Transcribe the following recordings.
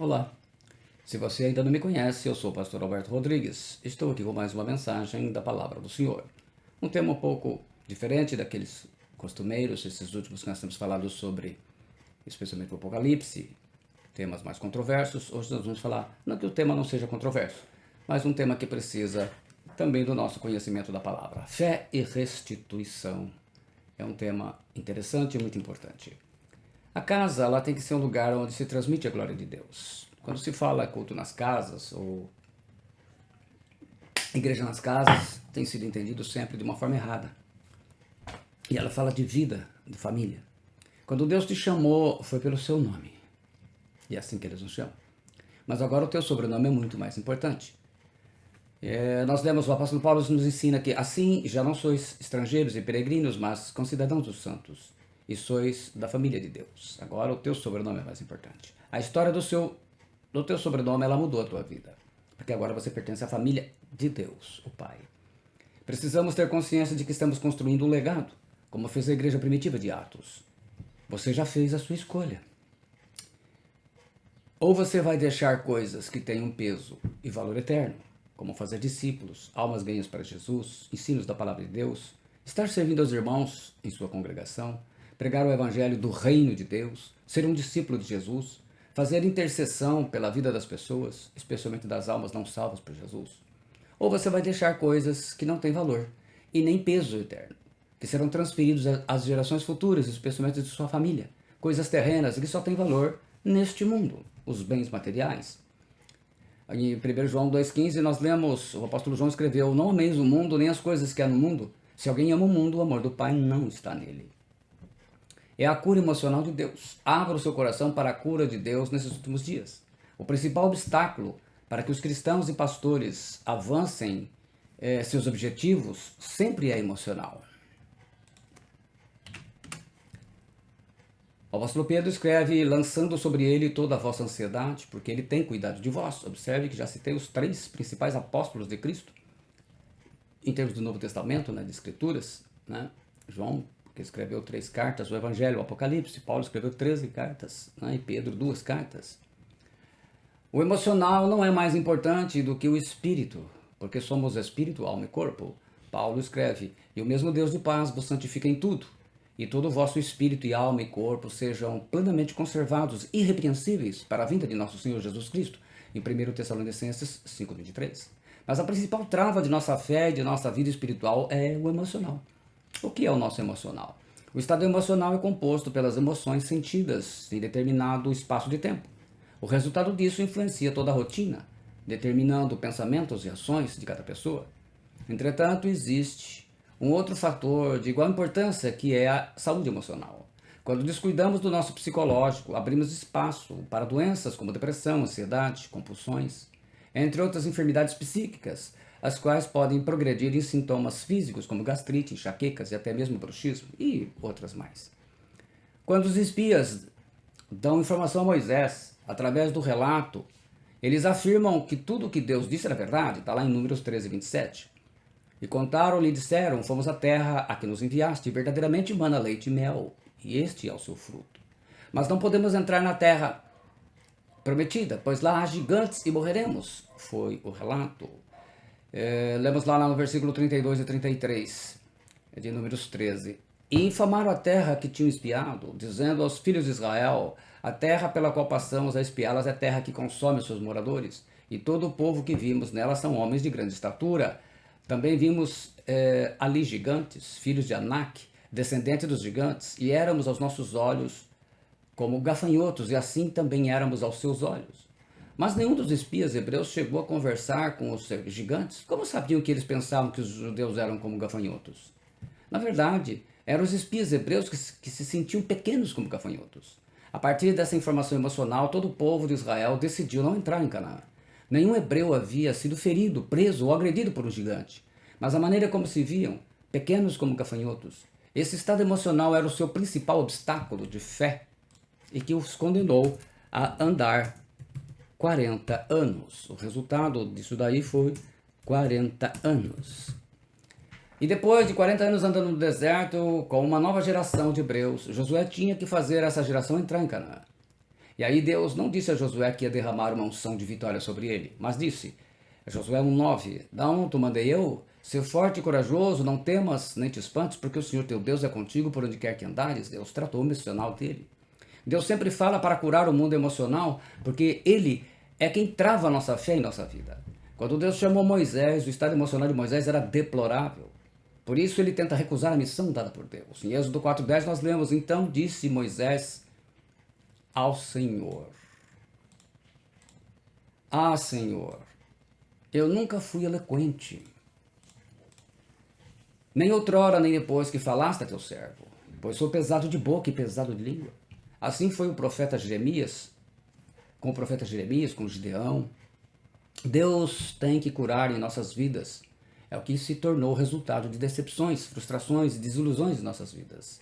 Olá, se você ainda não me conhece, eu sou o pastor Alberto Rodrigues. Estou aqui com mais uma mensagem da Palavra do Senhor. Um tema um pouco diferente daqueles costumeiros, esses últimos que nós temos falado sobre, especialmente o Apocalipse, temas mais controversos. Hoje nós vamos falar, não que o tema não seja controverso, mas um tema que precisa também do nosso conhecimento da palavra. Fé e restituição é um tema interessante e muito importante. A casa, ela tem que ser um lugar onde se transmite a glória de Deus. Quando se fala culto nas casas ou igreja nas casas, tem sido entendido sempre de uma forma errada. E ela fala de vida, de família. Quando Deus te chamou, foi pelo seu nome. E é assim que eles nos chamam. Mas agora o teu sobrenome é muito mais importante. Nós lemos, o apóstolo Paulo nos ensina que assim já não sois estrangeiros e peregrinos, mas concidadãos dos santos. E sois da família de Deus. Agora o teu sobrenome é mais importante. A história do teu sobrenome, ela mudou a tua vida. Porque agora você pertence à família de Deus, o Pai. Precisamos ter consciência de que estamos construindo um legado, como fez a igreja primitiva de Atos. Você já fez a sua escolha. Ou você vai deixar coisas que têm um peso e valor eterno, como fazer discípulos, almas ganhas para Jesus, ensinos da palavra de Deus, estar servindo aos irmãos em sua congregação, pregar o evangelho do reino de Deus, ser um discípulo de Jesus, fazer intercessão pela vida das pessoas, especialmente das almas não salvas por Jesus. Ou você vai deixar coisas que não têm valor e nem peso eterno, que serão transferidos às gerações futuras, especialmente de sua família, coisas terrenas que só têm valor neste mundo, os bens materiais. Em 1 João 2,15 nós lemos, o apóstolo João escreveu: não ameis o mundo nem as coisas que há no mundo. Se alguém ama o mundo, o amor do Pai não está nele. É a cura emocional de Deus. Abra o seu coração para a cura de Deus nesses últimos dias. O principal obstáculo para que os cristãos e pastores avancem seus objetivos sempre é emocional. O apóstolo Pedro escreve: lançando sobre ele toda a vossa ansiedade, porque ele tem cuidado de vós. Observe que já citei os 3 principais apóstolos de Cristo, em termos do Novo Testamento, de Escrituras, João, que escreveu 3 cartas, o Evangelho, o Apocalipse. Paulo escreveu 13 cartas, e Pedro 2 cartas. O emocional não é mais importante do que o espírito, porque somos espírito, alma e corpo. Paulo escreve: e o mesmo Deus de paz vos santifica em tudo, e todo o vosso espírito e alma e corpo sejam plenamente conservados, irrepreensíveis, para a vinda de nosso Senhor Jesus Cristo, em 1 Tessalonicenses 5,23. Mas a principal trava de nossa fé e de nossa vida espiritual é o emocional. O que é o nosso emocional? O estado emocional é composto pelas emoções sentidas em determinado espaço de tempo. O resultado disso influencia toda a rotina, determinando pensamentos e ações de cada pessoa. Entretanto, existe um outro fator de igual importância, que é a saúde emocional. Quando descuidamos do nosso psicológico, abrimos espaço para doenças como depressão, ansiedade, compulsões, entre outras enfermidades psíquicas, as quais podem progredir em sintomas físicos como gastrite, enxaquecas e até mesmo bruxismo e outras mais. Quando os espias dão informação a Moisés, através do relato, eles afirmam que tudo o que Deus disse era verdade, está lá em Números 13:27. E contaram-lhe e disseram: fomos à terra a que nos enviaste, e verdadeiramente mana leite e mel, e este é o seu fruto. Mas não podemos entrar na terra prometida, pois lá há gigantes e morreremos, foi o relato. Lemos lá no versículo 32 e 33, de Números 13. E infamaram a terra que tinham espiado, dizendo aos filhos de Israel: a terra pela qual passamos a espiá-las é terra que consome os seus moradores, e todo o povo que vimos nela são homens de grande estatura. Também vimos ali gigantes, filhos de Anak, descendentes dos gigantes, e éramos aos nossos olhos como gafanhotos, e assim também éramos aos seus olhos. Mas nenhum dos espias hebreus chegou a conversar com os gigantes. Como sabiam que eles pensavam que os judeus eram como gafanhotos? Na verdade, eram os espias hebreus que se sentiam pequenos como gafanhotos. A partir dessa informação emocional, todo o povo de Israel decidiu não entrar em Canaã. Nenhum hebreu havia sido ferido, preso ou agredido por um gigante. Mas a maneira como se viam, pequenos como gafanhotos, esse estado emocional era o seu principal obstáculo de fé e que os condenou a andar 40 anos. O resultado disso daí foi 40 anos. E depois de 40 anos andando no deserto com uma nova geração de hebreus, Josué tinha que fazer essa geração entrar em Canaã. E aí Deus não disse a Josué que ia derramar uma unção de vitória sobre ele, mas disse, Josué 1,9, da onde mandei eu? Ser forte e corajoso, não temas nem te espantes, porque o Senhor teu Deus é contigo por onde quer que andares. Deus tratou o missional dele. Deus sempre fala para curar o mundo emocional, porque Ele é quem trava a nossa fé em nossa vida. Quando Deus chamou Moisés, o estado emocional de Moisés era deplorável. Por isso ele tenta recusar a missão dada por Deus. Em Êxodo 4,10 nós lemos, então disse Moisés ao Senhor, Ah, Senhor, eu nunca fui eloquente, nem outrora, nem depois que falaste a teu servo, pois sou pesado de boca e pesado de língua. Assim foi o profeta Jeremias, com com Gideão. Deus tem que curar em nossas vidas. É o que se tornou resultado de decepções, frustrações e desilusões em nossas vidas.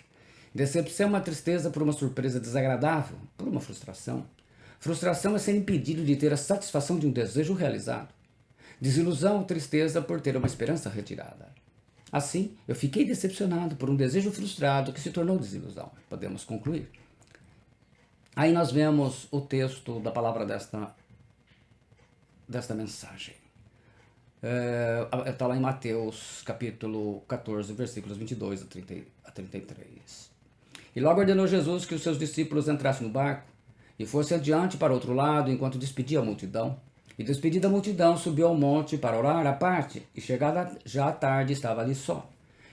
Decepção é uma tristeza por uma surpresa desagradável, por uma frustração. Frustração é ser impedido de ter a satisfação de um desejo realizado. Desilusão ou tristeza por ter uma esperança retirada. Assim, eu fiquei decepcionado por um desejo frustrado que se tornou desilusão. Podemos concluir. Aí nós vemos o texto da palavra desta mensagem. Está lá em Mateus, capítulo 14, versículos 22 a 33. E logo ordenou Jesus que os seus discípulos entrassem no barco e fossem adiante para outro lado, enquanto despedia a multidão. E despedida a multidão, subiu ao monte para orar à parte, e chegada já à tarde estava ali só.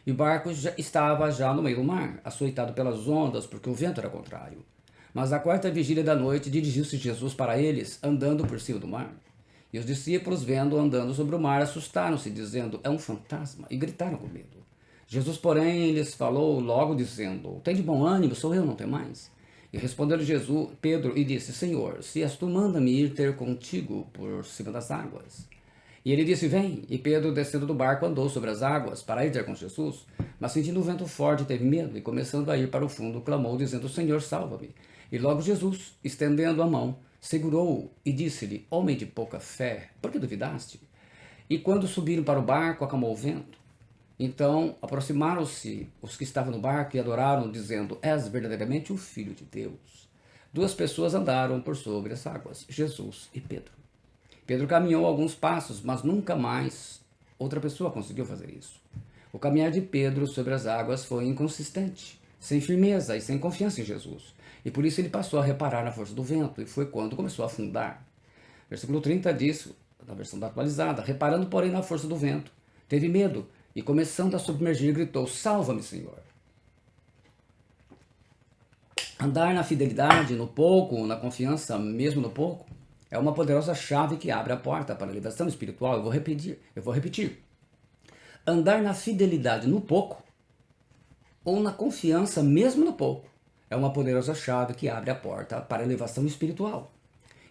E o barco estava já no meio do mar, açoitado pelas ondas, porque o vento era contrário. Mas à quarta vigília da noite dirigiu-se Jesus para eles, andando por cima do mar. E os discípulos, vendo-o andando sobre o mar, assustaram-se, dizendo, é um fantasma, e gritaram com medo. Jesus, porém, lhes falou logo, dizendo, tem de bom ânimo, sou eu, não tem mais. E respondeu Jesus, Pedro, e disse, Senhor, se és tu, manda-me ir ter contigo por cima das águas. E ele disse, vem. E Pedro, descendo do barco, andou sobre as águas para ir ter com Jesus. Mas sentindo o vento forte, teve medo, e começando a ir para o fundo, clamou, dizendo, Senhor, salva-me. E logo Jesus, estendendo a mão, segurou-o e disse-lhe, homem de pouca fé, por que duvidaste? E quando subiram para o barco, acalmou o vento. Então aproximaram-se os que estavam no barco e adoraram, dizendo, és verdadeiramente o Filho de Deus. Duas pessoas andaram por sobre as águas, Jesus e Pedro. Pedro caminhou alguns passos, mas nunca mais outra pessoa conseguiu fazer isso. O caminhar de Pedro sobre as águas foi inconsistente, sem firmeza e sem confiança em Jesus. E por isso ele passou a reparar na força do vento, e foi quando começou a afundar. Versículo 30 diz, na versão da atualizada, reparando, porém, na força do vento, teve medo, e começando a submergir, gritou, salva-me, Senhor. Andar na fidelidade, no pouco, na confiança, mesmo no pouco, é uma poderosa chave que abre a porta para a libertação espiritual. Eu vou repetir. Andar na fidelidade no pouco, ou na confiança, mesmo no pouco, é uma poderosa chave que abre a porta para a elevação espiritual.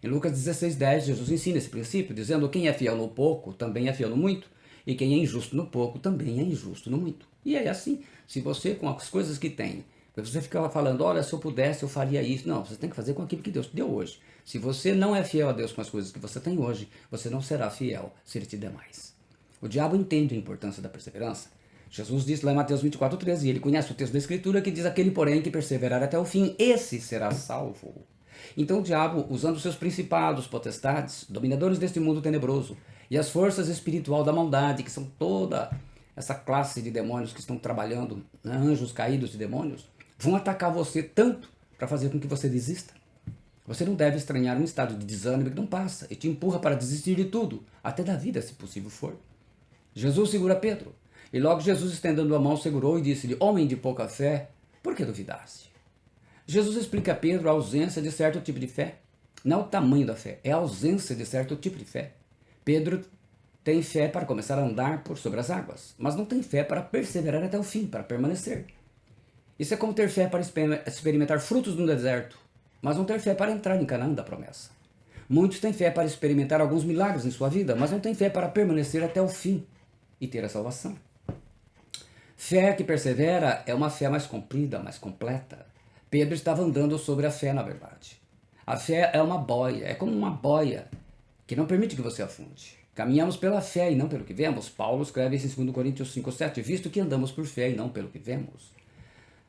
Em Lucas 16:10, Jesus ensina esse princípio, dizendo, quem é fiel no pouco, também é fiel no muito, e quem é injusto no pouco, também é injusto no muito. E é assim, se você, com as coisas que tem, você fica falando, olha, se eu pudesse, eu faria isso. Não, você tem que fazer com aquilo que Deus te deu hoje. Se você não é fiel a Deus com as coisas que você tem hoje, você não será fiel se Ele te der mais. O diabo entende a importância da perseverança. Jesus disse lá em Mateus 24:13, e ele conhece o texto da Escritura que diz, aquele, porém, que perseverar até o fim, esse será salvo. Então o diabo, usando seus principados, potestades, dominadores deste mundo tenebroso, e as forças espiritual da maldade, que são toda essa classe de demônios que estão trabalhando, né, anjos caídos de demônios, vão atacar você tanto para fazer com que você desista. Você não deve estranhar um estado de desânimo que não passa e te empurra para desistir de tudo, até da vida, se possível for. Jesus segura Pedro, e logo Jesus, estendendo a mão, segurou e disse-lhe, homem de pouca fé, por que duvidaste? Jesus explica a Pedro a ausência de certo tipo de fé. Não é o tamanho da fé, é a ausência de certo tipo de fé. Pedro tem fé para começar a andar por sobre as águas, mas não tem fé para perseverar até o fim, para permanecer. Isso é como ter fé para experimentar frutos no deserto, mas não ter fé para entrar em Canaã da promessa. Muitos têm fé para experimentar alguns milagres em sua vida, mas não têm fé para permanecer até o fim e ter a salvação. Fé que persevera é uma fé mais comprida, mais completa. Pedro estava andando sobre a fé, na verdade. A fé é uma boia, é como uma boia que não permite que você afunde. Caminhamos pela fé e não pelo que vemos. Paulo escreve isso em 2 Coríntios 5:7, visto que andamos por fé e não pelo que vemos.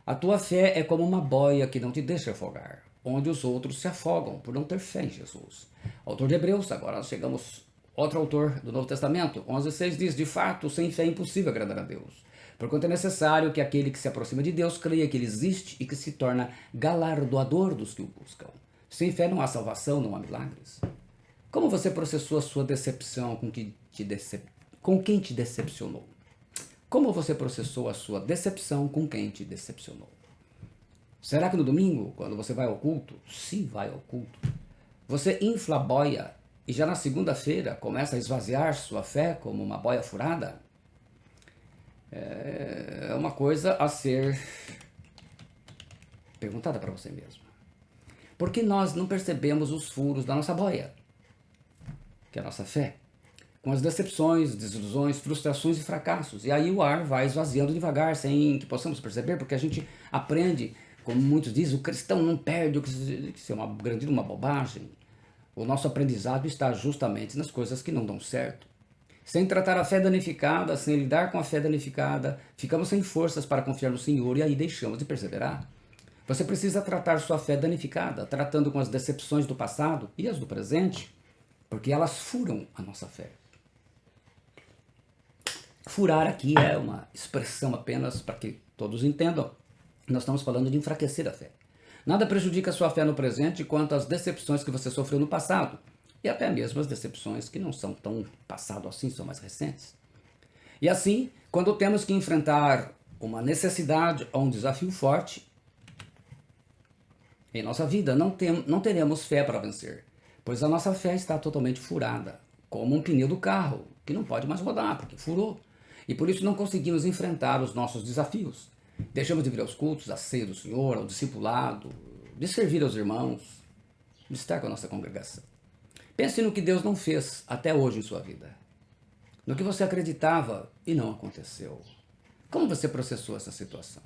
A tua fé é como uma boia que não te deixa afogar. onde os outros se afogam por não ter fé em Jesus. Autor de Hebreus, agora nós chegamos, outro autor do Novo Testamento, 11,6 diz: de fato, sem fé é impossível agradar a Deus, porquanto é necessário que aquele que se aproxima de Deus creia que ele existe e que se torna galardoador dos que o buscam. Sem fé não há salvação, não há milagres. Como você processou a sua decepção com quem te decepcionou? Como você processou a sua decepção com quem te decepcionou? Será que no domingo, quando você vai ao culto, se vai ao culto, você infla a boia e já na segunda-feira começa a esvaziar sua fé como uma boia furada? É uma coisa a ser perguntada para você mesmo. Por que nós não percebemos os furos da nossa boia, que é a nossa fé, com as decepções, desilusões, frustrações e fracassos? E aí o ar vai esvaziando devagar, sem que possamos perceber, porque a gente aprende, como muitos dizem, o cristão não perde, o que isso é uma grande uma bobagem. O nosso aprendizado está justamente nas coisas que não dão certo. Sem tratar a fé danificada, sem lidar com a fé danificada, ficamos sem forças para confiar no Senhor e aí deixamos de perseverar. Você precisa tratar sua fé danificada, tratando com as decepções do passado e as do presente, porque elas furam a nossa fé. Furar aqui é uma expressão apenas para que todos entendam. Nós estamos falando de enfraquecer a fé. Nada prejudica a sua fé no presente quanto as decepções que você sofreu no passado. E até mesmo as decepções que não são tão passado assim, são mais recentes. E assim, quando temos que enfrentar uma necessidade ou um desafio forte em nossa vida, não teremos fé para vencer, pois a nossa fé está totalmente furada, como um pneu do carro, que não pode mais rodar, porque furou. E por isso não conseguimos enfrentar os nossos desafios. Deixamos de vir aos cultos, à ceia do Senhor, ao discipulado, de servir aos irmãos, de estar com a nossa congregação. Pense no que Deus não fez até hoje em sua vida. No que você acreditava e não aconteceu. Como você processou essa situação?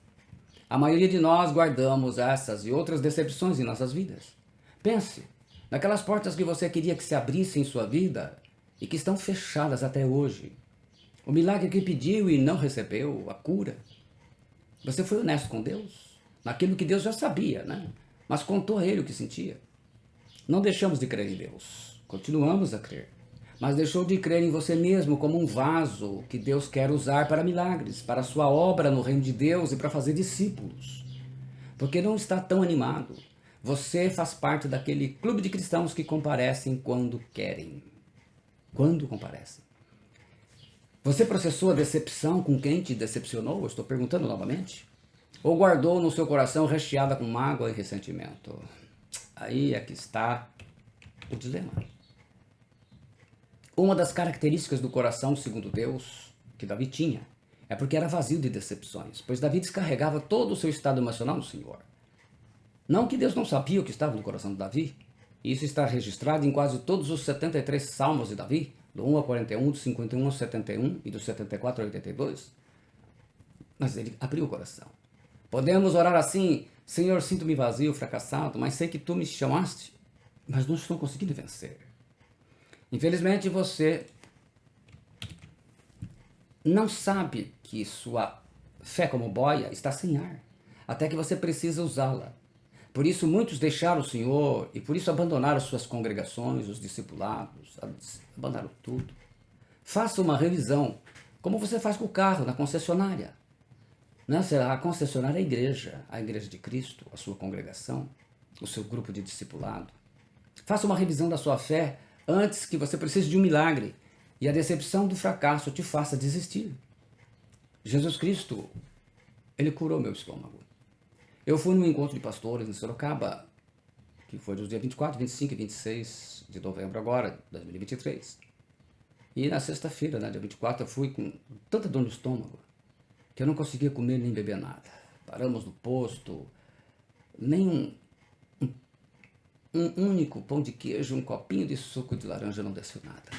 A maioria de nós guardamos essas e outras decepções em nossas vidas. Pense naquelas portas que você queria que se abrissem em sua vida e que estão fechadas até hoje. O milagre que pediu e não recebeu, a cura. Você foi honesto com Deus? Naquilo que Deus já sabia, né? Mas contou a ele o que sentia. Não deixamos de crer em Deus. Continuamos a crer. Mas deixou de crer em você mesmo como um vaso que Deus quer usar para milagres, para a sua obra no reino de Deus e para fazer discípulos. Porque não está tão animado. Você faz parte daquele clube de cristãos que comparecem quando querem. Quando comparecem. Você processou a decepção com quem te decepcionou? Eu estou perguntando novamente. Ou guardou no seu coração recheada com mágoa e ressentimento? Aí é que está o dilema. Uma das características do coração, segundo Deus, que Davi tinha, é porque era vazio de decepções, pois Davi descarregava todo o seu estado emocional no Senhor. Não que Deus não sabia o que estava no coração de Davi. Isso está registrado em quase todos os 73 salmos de Davi, do 1 a 41, do 51 ao 71 e do 74 ao 82. Mas ele abriu o coração. Podemos orar assim: Senhor, sinto-me vazio, fracassado, mas sei que tu me chamaste, mas não estou conseguindo vencer. Infelizmente você não sabe que sua fé como boia está sem ar, até que você precisa usá-la. Por isso muitos deixaram o Senhor e por isso abandonaram suas congregações, os discipulados, abandonaram tudo. Faça uma revisão, como você faz com o carro na concessionária. Né? A concessionária é a igreja de Cristo, a sua congregação, o seu grupo de discipulado. Faça uma revisão da sua fé antes que você precise de um milagre e a decepção do fracasso te faça desistir. Jesus Cristo, ele curou meu estômago. Eu fui num encontro de pastores em Sorocaba, que foi dos dias 24, 25 e 26 de novembro agora, 2023. E na sexta-feira, dia 24, eu fui com tanta dor no estômago que eu não conseguia comer nem beber nada. Paramos no posto, nem um único pão de queijo, um copinho de suco de laranja não desceu nada.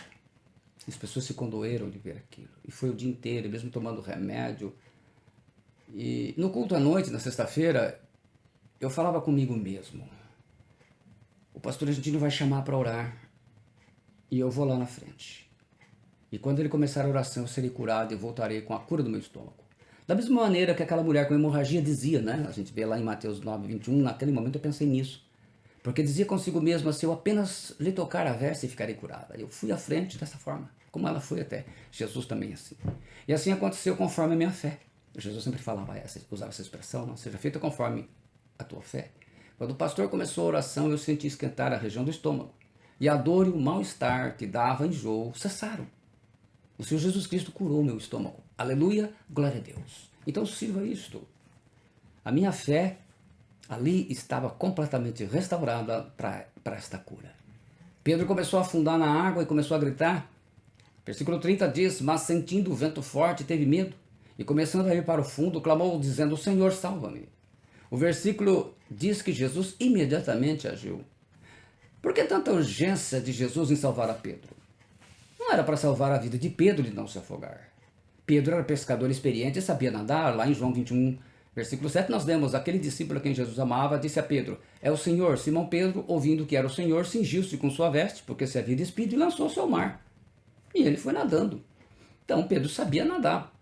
As pessoas se condoeram de ver aquilo. E foi o dia inteiro, mesmo tomando remédio. E no culto à noite, na sexta-feira, eu falava comigo mesmo. O pastor argentino vai chamar para orar e eu vou lá na frente. E quando ele começar a oração, eu serei curado e voltarei com a cura do meu estômago. Da mesma maneira que aquela mulher com hemorragia dizia, né? A gente vê lá em Mateus 9, 21, naquele momento eu pensei nisso. porque dizia consigo mesma: se eu apenas lhe tocar a veste, ficarei curada. Eu fui à frente dessa forma, como ela foi até. Jesus também assim. E assim aconteceu conforme a minha fé. Jesus sempre falava usava essa expressão: não seja feita conforme a tua fé. Quando o pastor começou a oração, eu senti esquentar a região do estômago, e a dor e o mal-estar que dava enjoo cessaram. O Senhor Jesus Cristo curou meu estômago. Aleluia, glória a Deus. Então sirva isto. A minha fé ali estava completamente restaurada para esta cura. Pedro começou a afundar na água e começou a gritar. Versículo 30 diz: mas sentindo o vento forte, teve medo, e começando a ir para o fundo, clamou dizendo: Senhor, salva-me. O versículo diz que Jesus imediatamente agiu. Por que tanta urgência de Jesus em salvar a Pedro? Não era para salvar a vida de Pedro de não se afogar. Pedro era pescador experiente e sabia nadar. Lá em João 21, versículo 7, nós lemos: aquele discípulo a quem Jesus amava disse a Pedro: é o Senhor. Simão Pedro, ouvindo que era o Senhor, cingiu-se com sua veste, porque se havia despido, e lançou-se ao mar. E ele foi nadando. Então Pedro sabia nadar.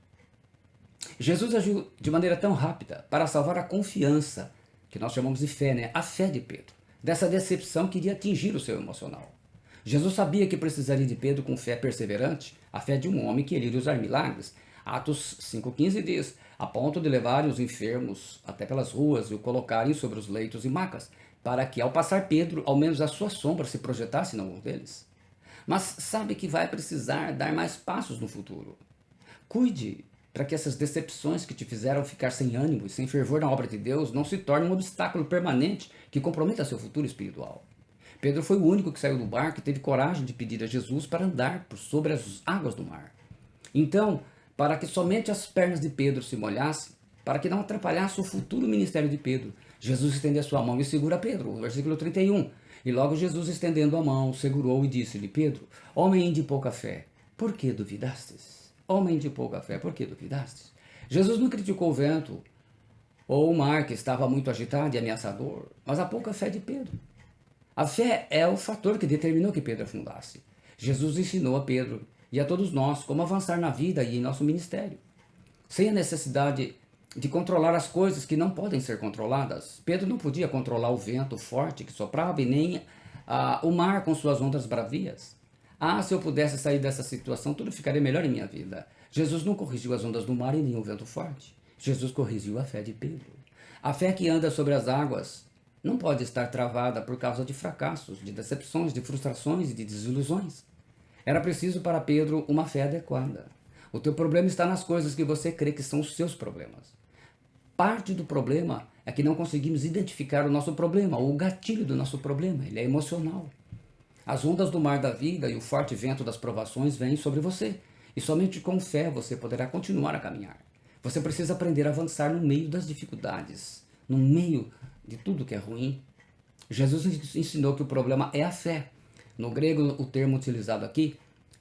Jesus agiu de maneira tão rápida para salvar a confiança, que nós chamamos de fé, né? A fé de Pedro, dessa decepção que iria atingir o seu emocional. Jesus sabia que precisaria de Pedro com fé perseverante, a fé de um homem que iria usar milagres. Atos 5,15 diz: a ponto de levarem os enfermos até pelas ruas e o colocarem sobre os leitos e macas, para que ao passar Pedro, ao menos a sua sombra se projetasse em algum deles. Mas sabe que vai precisar dar mais passos no futuro. Cuide para que essas decepções que te fizeram ficar sem ânimo e sem fervor na obra de Deus não se tornem um obstáculo permanente que comprometa seu futuro espiritual. Pedro foi o único que saiu do barco e teve coragem de pedir a Jesus para andar por sobre as águas do mar. Então, para que somente as pernas de Pedro se molhassem, para que não atrapalhasse o futuro ministério de Pedro, Jesus estende a sua mão e segura Pedro. Versículo 31. E logo Jesus, estendendo a mão, segurou e disse-lhe: Pedro, homem de pouca fé, por que duvidastes? Homem de pouca fé, por que duvidastes? Jesus não criticou o vento ou o mar que estava muito agitado e ameaçador, mas a pouca fé de Pedro. A fé é o fator que determinou que Pedro afundasse. Jesus ensinou a Pedro e a todos nós como avançar na vida e em nosso ministério, sem a necessidade de controlar as coisas que não podem ser controladas. Pedro não podia controlar o vento forte que soprava e nem o mar com suas ondas bravias. Se eu pudesse sair dessa situação, tudo ficaria melhor em minha vida. Jesus não corrigiu as ondas do mar e nem o vento forte. Jesus corrigiu a fé de Pedro. A fé que anda sobre as águas não pode estar travada por causa de fracassos, de decepções, de frustrações e de desilusões. Era preciso para Pedro uma fé adequada. O teu problema está nas coisas que você crê que são os seus problemas. Parte do problema é que não conseguimos identificar o nosso problema, ou o gatilho do nosso problema. Ele é emocional. As ondas do mar da vida e o forte vento das provações vêm sobre você, e somente com fé você poderá continuar a caminhar. Você precisa aprender a avançar no meio das dificuldades, no meio de tudo que é ruim. Jesus ensinou que o problema é a fé. No grego, o termo utilizado aqui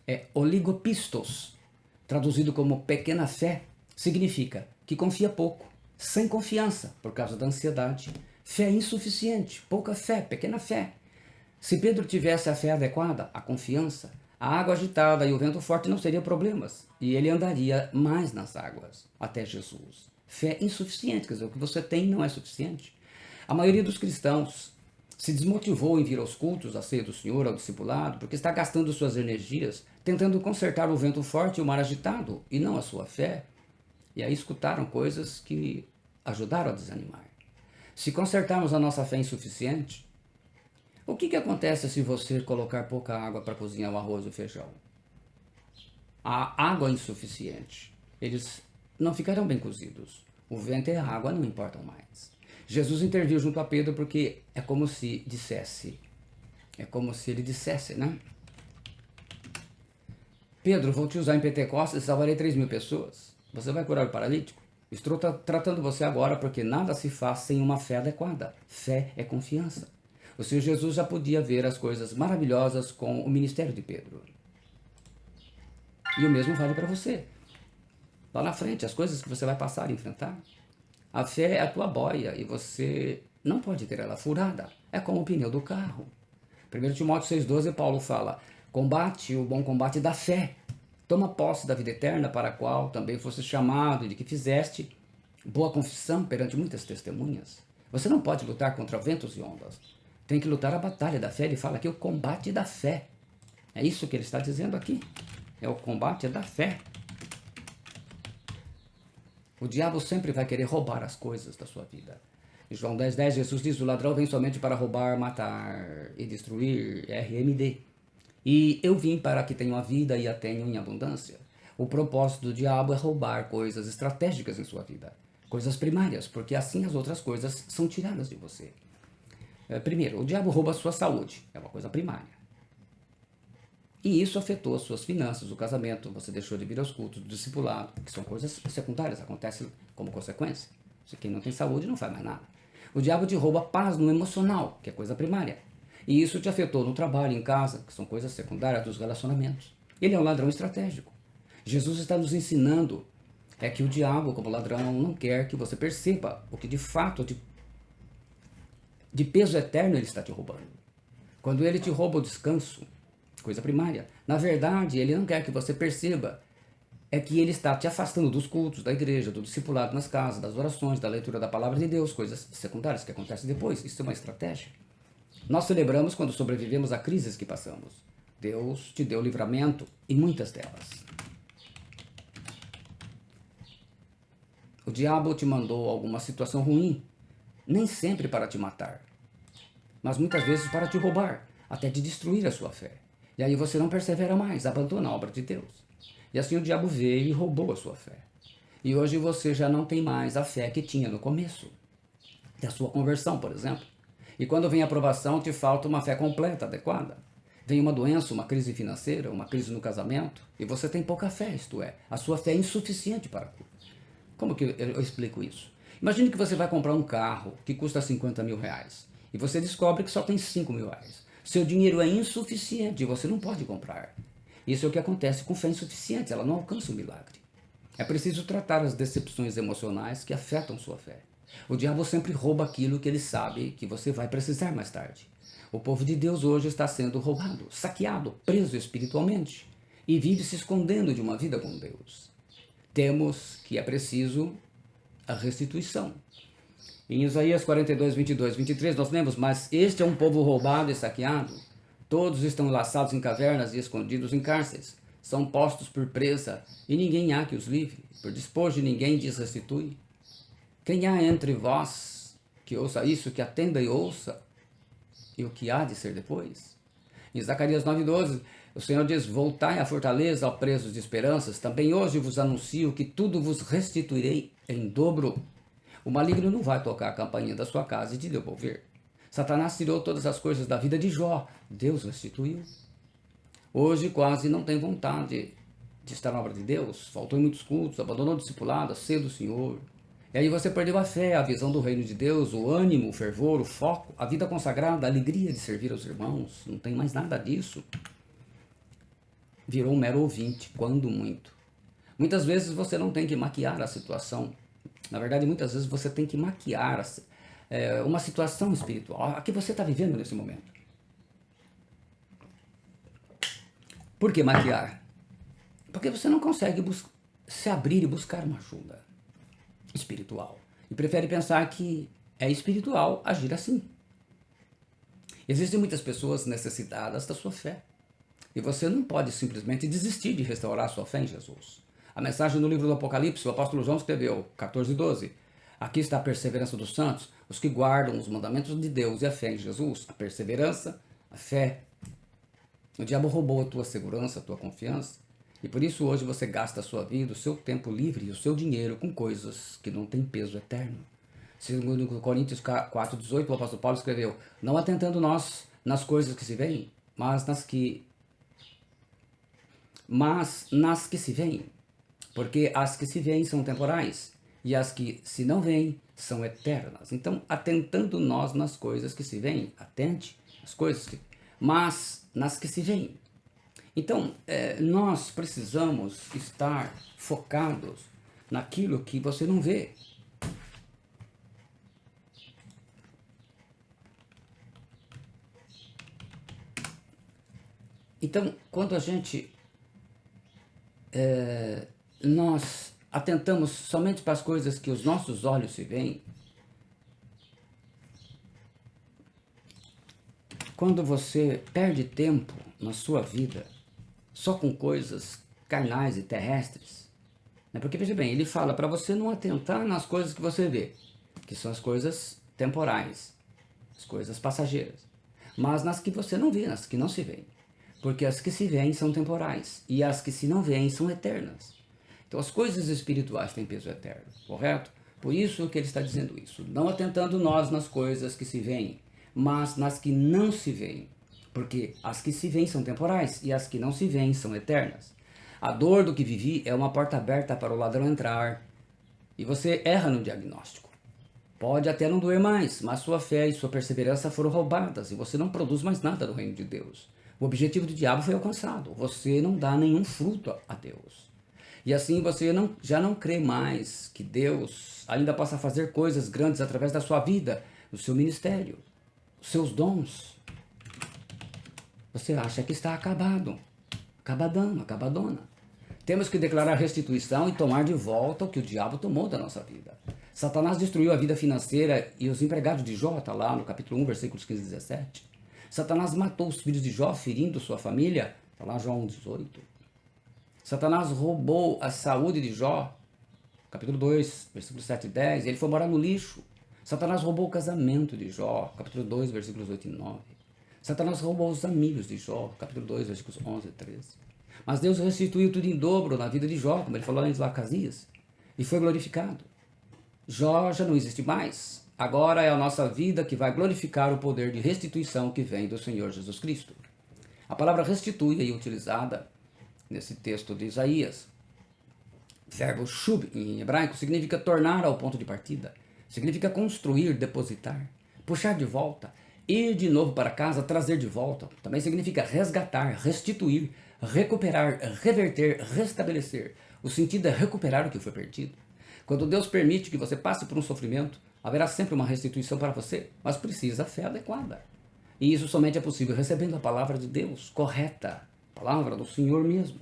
é oligopistos, traduzido como pequena fé, significa que confia pouco, sem confiança, por causa da ansiedade. Fé insuficiente, pouca fé, pequena fé. Se Pedro tivesse a fé adequada, a confiança, a água agitada e o vento forte não seriam problemas, e ele andaria mais nas águas, até Jesus. Fé insuficiente, quer dizer, o que você tem não é suficiente. A maioria dos cristãos se desmotivou em vir aos cultos, à ceia do Senhor, ao discipulado, porque está gastando suas energias tentando consertar o vento forte e o mar agitado, e não a sua fé. E aí escutaram coisas que ajudaram a desanimar. Se consertarmos a nossa fé insuficiente, o que acontece se você colocar pouca água para cozinhar o arroz e o feijão? A água insuficiente. Eles não ficarão bem cozidos. O vento e a água não importam mais. Jesus interviu junto a Pedro porque é como se ele dissesse, né? Pedro, vou te usar em Pentecostes e salvarei 3.000 pessoas. Você vai curar o paralítico? Estou tratando você agora porque nada se faz sem uma fé adequada. Fé é confiança. O Senhor Jesus já podia ver as coisas maravilhosas com o ministério de Pedro. E o mesmo vale para você. Lá na frente, as coisas que você vai passar e enfrentar. A fé é a tua boia e você não pode ter ela furada. É como o pneu do carro. 1 Timóteo 6,12, Paulo fala: combate o bom combate da fé. Toma posse da vida eterna para a qual também fosse chamado e de que fizeste boa confissão perante muitas testemunhas. Você não pode lutar contra ventos e ondas. tem que lutar a batalha da fé. Ele fala aqui o combate da fé. É isso que ele está dizendo aqui. É o combate da fé. O diabo sempre vai querer roubar as coisas da sua vida. Em João 10,10, Jesus diz: o ladrão vem somente para roubar, matar e destruir. RMD. E eu vim para que tenham a vida e a tenham em abundância. O propósito do diabo é roubar coisas estratégicas em sua vida. Coisas primárias, porque assim as outras coisas são tiradas de você. Primeiro, o diabo rouba a sua saúde. É uma coisa primária. E isso afetou as suas finanças, o casamento, você deixou de vir aos cultos, do discipulado, que são coisas secundárias, acontecem como consequência. Se quem não tem saúde não faz mais nada. O diabo te rouba a paz no emocional, que é coisa primária. E isso te afetou no trabalho, em casa, que são coisas secundárias dos relacionamentos. Ele é um ladrão estratégico. Jesus está nos ensinando que o diabo, como ladrão, não quer que você perceba o que de fato, de peso eterno, ele está te roubando. Quando ele te rouba o descanso, coisa primária, na verdade, ele não quer que você perceba que ele está te afastando dos cultos, da igreja, do discipulado nas casas, das orações, da leitura da palavra de Deus, coisas secundárias que acontecem depois. Isso é uma estratégia. Nós celebramos quando sobrevivemos a crises que passamos. Deus te deu livramento em muitas delas. O diabo te mandou alguma situação ruim, nem sempre para te matar, mas muitas vezes para te roubar, até de destruir a sua fé. E aí você não persevera mais, abandona a obra de Deus. E assim o diabo veio e roubou a sua fé. E hoje você já não tem mais a fé que tinha no começo da sua conversão, por exemplo. E quando vem a aprovação, te falta uma fé completa, adequada. Vem uma doença, uma crise financeira, uma crise no casamento, e você tem pouca fé, isto é, a sua fé é insuficiente para a cura. Como que eu explico isso? Imagine que você vai comprar um carro que custa 50 mil reais e você descobre que só tem 5 mil reais. Seu dinheiro é insuficiente e você não pode comprar. Isso é o que acontece com fé insuficiente, ela não alcança o milagre. É preciso tratar as decepções emocionais que afetam sua fé. O diabo sempre rouba aquilo que ele sabe que você vai precisar mais tarde. O povo de Deus hoje está sendo roubado, saqueado, preso espiritualmente e vive se escondendo de uma vida com Deus. Temos que é preciso a restituição. Em Isaías 42, 22, 23, nós lemos: mas este é um povo roubado e saqueado. Todos estão enlaçados em cavernas e escondidos em cárceres. São postos por presa e ninguém há que os livre. Por despojo ninguém lhes restitui. Quem há entre vós que ouça isso, que atenda e ouça, e o que há de ser depois? Em Zacarias 9,12, o Senhor diz: voltai à fortaleza, ó presos de esperanças, também hoje vos anuncio que tudo vos restituirei em dobro. O maligno não vai tocar a campainha da sua casa e te devolver. Satanás tirou todas as coisas da vida de Jó, Deus restituiu. Hoje quase não tem vontade de estar na obra de Deus, faltou em muitos cultos, abandonou o discipulado, a ceia do Senhor. E aí você perdeu a fé, a visão do reino de Deus, o ânimo, o fervor, o foco, a vida consagrada, a alegria de servir aos irmãos. Não tem mais nada disso. Virou um mero ouvinte, quando muito. Muitas vezes você não tem que maquiar a situação. Na verdade, muitas vezes você tem que maquiar uma situação espiritual, a que você está vivendo nesse momento. Por que maquiar? Porque você não consegue se abrir e buscar uma ajuda espiritual. E prefere pensar que é espiritual agir assim. Existem muitas pessoas necessitadas da sua fé. E você não pode simplesmente desistir de restaurar a sua fé em Jesus. A mensagem no livro do Apocalipse, o apóstolo João escreveu, 14:12. Aqui está a perseverança dos santos, os que guardam os mandamentos de Deus e a fé em Jesus. A perseverança, a fé. O diabo roubou a tua segurança, a tua confiança. E por isso hoje você gasta a sua vida, o seu tempo livre e o seu dinheiro com coisas que não têm peso eterno. Segundo Coríntios 4:18, o apóstolo Paulo escreveu: não atentando nós nas coisas que se veem, mas nas que se veem. Porque as que se veem são temporais, e as que se não veem são eternas. Então, atentando nós nas coisas que se veem, atente às coisas mas nas que se veem. Então, nós precisamos estar focados naquilo que você não vê. Então, quando a gente nós atentamos somente para as coisas que os nossos olhos se veem, quando você perde tempo na sua vida só com coisas carnais e terrestres, né? Porque, veja bem, ele fala para você não atentar nas coisas que você vê, que são as coisas temporais, as coisas passageiras, mas nas que você não vê, nas que não se veem. Porque as que se veem são temporais e as que se não veem são eternas. Então as coisas espirituais têm peso eterno, correto? Por isso que ele está dizendo isso. Não atentando nós nas coisas que se veem, mas nas que não se veem. Porque as que se veem são temporais e as que não se veem são eternas. A dor do que vivi é uma porta aberta para o ladrão entrar. E você erra no diagnóstico. Pode até não doer mais, mas sua fé e sua perseverança foram roubadas e você não produz mais nada do reino de Deus. O objetivo do diabo foi alcançado. Você não dá nenhum fruto a Deus. E assim você já não crê mais que Deus ainda possa fazer coisas grandes através da sua vida, do seu ministério, os seus dons. Você acha que está acabado, acabadão, acabadona. Temos que declarar restituição e tomar de volta o que o diabo tomou da nossa vida. Satanás destruiu a vida financeira e os empregados de Jó, está lá no capítulo 1, versículos 15 e 17. Satanás matou os filhos de Jó, ferindo sua família, está lá João 18. Satanás roubou a saúde de Jó, capítulo 2, versículos 7 e 10, ele foi morar no lixo. Satanás roubou o casamento de Jó, capítulo 2, versículos 8 e 9. Satanás roubou os amigos de Jó, capítulo 2, versículos 11 e 13. Mas Deus restituiu tudo em dobro na vida de Jó, como ele falou em Zacarias, e foi glorificado. Jó já não existe mais. Agora é a nossa vida que vai glorificar o poder de restituição que vem do Senhor Jesus Cristo. A palavra restitui é utilizada nesse texto de Isaías. O verbo shub em hebraico significa tornar ao ponto de partida. Significa construir, depositar, puxar de volta, ir de novo para casa, trazer de volta. Também significa resgatar, restituir, recuperar, reverter, restabelecer. O sentido é recuperar o que foi perdido. Quando Deus permite que você passe por um sofrimento, haverá sempre uma restituição para você, mas precisa fé adequada. E isso somente é possível recebendo a palavra de Deus, correta, a palavra do Senhor mesmo.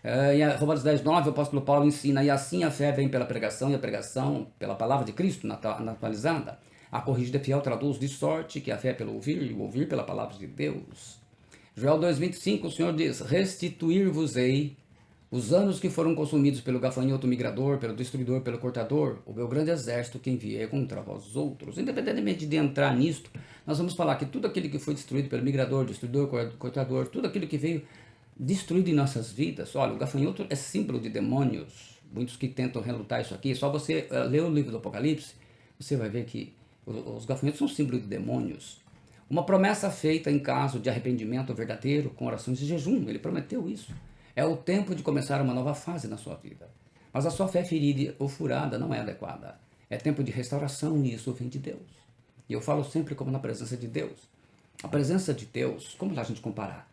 Em Romanos 10, 9, o apóstolo Paulo ensina, e assim a fé vem pela pregação, e a pregação pela palavra de Cristo, na atualizada. A corrigida fiel traduz de sorte que a fé é pelo ouvir, e o ouvir pela palavra de Deus. Joel 2,25, o Senhor diz, restituir-vos-ei os anos que foram consumidos pelo gafanhoto migrador, pelo destruidor, pelo cortador, o meu grande exército que enviei contra vós outros. Independentemente de entrar nisto, nós vamos falar que tudo aquilo que foi destruído pelo migrador, destruidor, cortador, tudo aquilo que veio destruído em nossas vidas. Olha, o gafanhoto é símbolo de demônios. Muitos que tentam relutar isso aqui, só você ler o livro do Apocalipse, você vai ver que os gafanhotos são símbolo de demônios. Uma promessa feita em caso de arrependimento verdadeiro, com orações e jejum. Ele prometeu isso. É o tempo de começar uma nova fase na sua vida. Mas a sua fé ferida ou furada não é adequada. É tempo de restauração e isso vem de Deus. E eu falo sempre como na presença de Deus. A presença de Deus, como a gente comparar?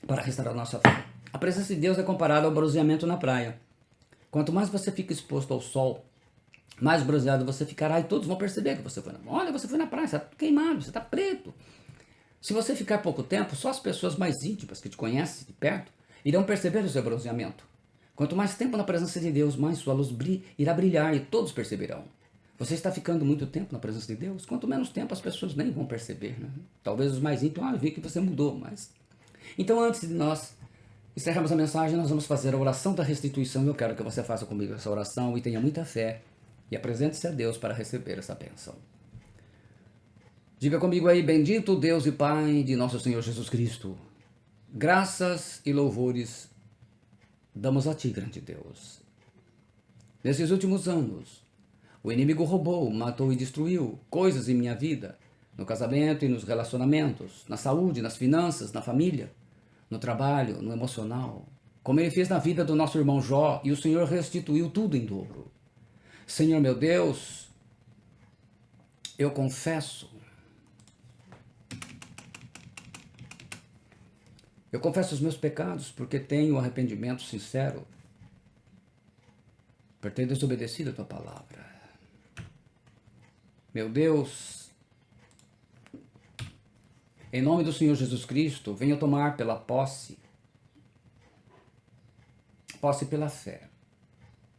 Para restaurar a nossa fé. A presença de Deus é comparada ao bronzeamento na praia. Quanto mais você fica exposto ao sol, mais bronzeado você ficará e todos vão perceber que você foi na praia. Olha, você foi na praia, você está queimado, você está preto. Se você ficar pouco tempo, só as pessoas mais íntimas que te conhecem de perto irão perceber o seu bronzeamento. Quanto mais tempo na presença de Deus, mais sua luz irá brilhar e todos perceberão. Você está ficando muito tempo na presença de Deus? Quanto menos tempo as pessoas nem vão perceber, né? Talvez os mais íntimos, eu vi que você mudou, mas... Então antes de nós encerrarmos a mensagem, nós vamos fazer a oração da restituição. Eu quero que você faça comigo essa oração e tenha muita fé e apresente-se a Deus para receber essa bênção. Diga comigo aí, bendito Deus e Pai de nosso Senhor Jesus Cristo. Graças e louvores damos a Ti, grande Deus. Nesses últimos anos, o inimigo roubou, matou e destruiu coisas em minha vida, no casamento e nos relacionamentos, na saúde, nas finanças, na família, no trabalho, no emocional, como ele fez na vida do nosso irmão Jó, e o Senhor restituiu tudo em dobro. Senhor meu Deus, eu confesso os meus pecados porque tenho arrependimento sincero por ter desobedecido a Tua palavra. Meu Deus, em nome do Senhor Jesus Cristo, venha tomar pela posse pela fé.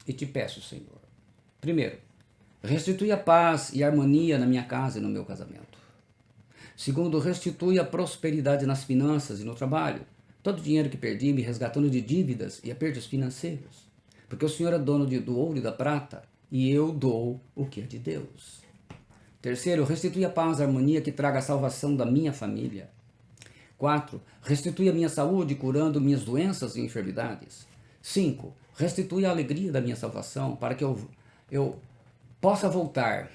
E te peço, Senhor, primeiro, restitui a paz e a harmonia na minha casa e no meu casamento. Segundo, restitui a prosperidade nas finanças e no trabalho. Todo o dinheiro que perdi, me resgatando de dívidas e apertos financeiros. Porque o Senhor é dono do ouro e da prata, e eu dou o que é de Deus. Terceiro, restitui a paz e a harmonia que traga a salvação da minha família. 4. Restitui a minha saúde, curando minhas doenças e enfermidades. 5. Restitui a alegria da minha salvação, para que eu possa voltar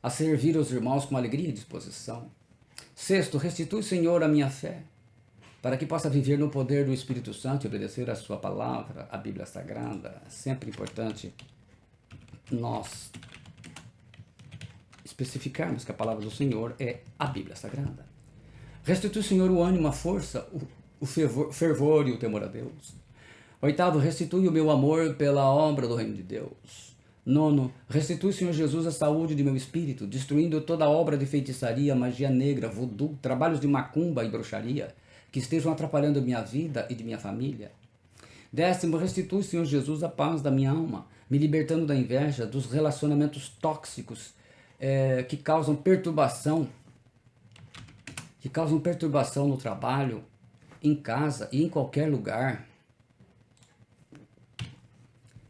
a servir os irmãos com alegria e disposição. 6. Restitui, Senhor, a minha fé, para que possa viver no poder do Espírito Santo e obedecer a sua palavra, a Bíblia Sagrada. É sempre importante nós especificarmos que a palavra do Senhor é a Bíblia Sagrada. Restitui, Senhor, o ânimo, a força, o fervor e o temor a Deus. 8. Restitui o meu amor pela obra do reino de Deus. 9. Restitui, Senhor Jesus, a saúde de meu espírito, destruindo toda obra de feitiçaria, magia negra, voodoo, trabalhos de macumba e bruxaria, que estejam atrapalhando minha vida e de minha família. 10. Restitui, Senhor Jesus, a paz da minha alma, me libertando da inveja, dos relacionamentos tóxicos que causam perturbação no trabalho, em casa e em qualquer lugar.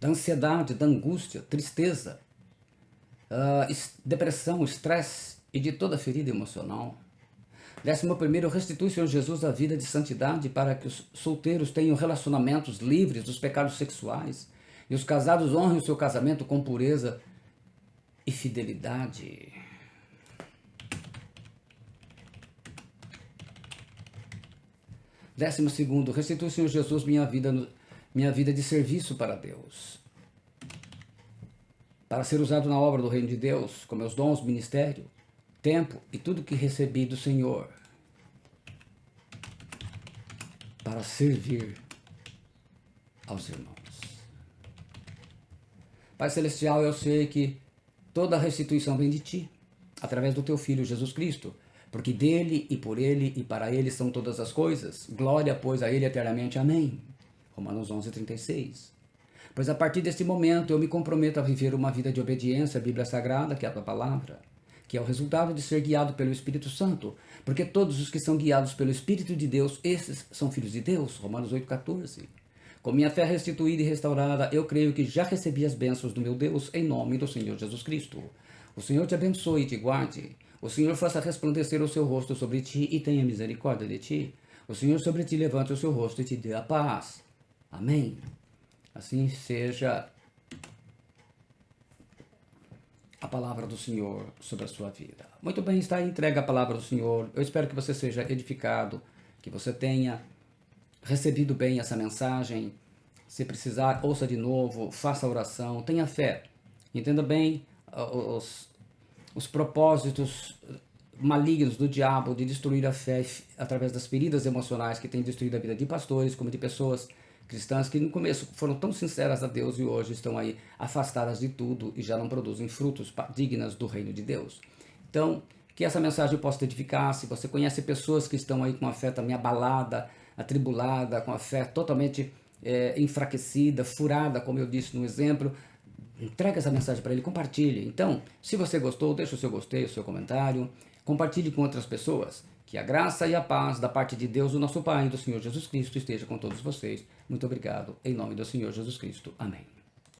Da ansiedade, da angústia, tristeza, depressão, estresse e de toda ferida emocional. 11. Restitui, Senhor Jesus, a vida de santidade para que os solteiros tenham relacionamentos livres dos pecados sexuais e os casados honrem o seu casamento com pureza e fidelidade. 12. Restitui, Senhor Jesus, minha vida de serviço para Deus, para ser usado na obra do reino de Deus, com meus dons, ministério, tempo e tudo que recebi do Senhor, para servir aos irmãos. Pai Celestial, eu sei que toda a restituição vem de Ti, através do Teu Filho Jesus Cristo, porque dele e por ele e para ele são todas as coisas. Glória, pois, a ele eternamente. Amém. Romanos 11:36. Pois a partir deste momento eu me comprometo a viver uma vida de obediência à Bíblia Sagrada, que é a Tua Palavra, que é o resultado de ser guiado pelo Espírito Santo, porque todos os que são guiados pelo Espírito de Deus, esses são filhos de Deus. Romanos 8:14. Com minha fé restituída e restaurada, eu creio que já recebi as bênçãos do meu Deus, em nome do Senhor Jesus Cristo. O Senhor te abençoe e te guarde. O Senhor faça resplandecer o seu rosto sobre ti e tenha misericórdia de ti. O Senhor sobre ti levante o seu rosto e te dê a paz. Amém. Assim seja a palavra do Senhor sobre a sua vida. Muito bem, está entregue a palavra do Senhor. Eu espero que você seja edificado, que você tenha recebido bem essa mensagem. Se precisar, ouça de novo, faça a oração, tenha fé. Entenda bem os propósitos malignos do diabo de destruir a fé através das feridas emocionais que têm destruído a vida de pastores, como de pessoas cristãs que no começo foram tão sinceras a Deus e hoje estão aí afastadas de tudo e já não produzem frutos dignos do reino de Deus. Então, que essa mensagem possa te edificar. Se você conhece pessoas que estão aí com a fé também abalada, atribulada, com a fé totalmente enfraquecida, furada, como eu disse no exemplo, entrega essa mensagem para ele, compartilhe. Então, se você gostou, deixa o seu gostei, o seu comentário, compartilhe com outras pessoas. Que a graça e a paz da parte de Deus, do nosso Pai e do Senhor Jesus Cristo esteja com todos vocês. Muito obrigado. Em nome do Senhor Jesus Cristo. Amém.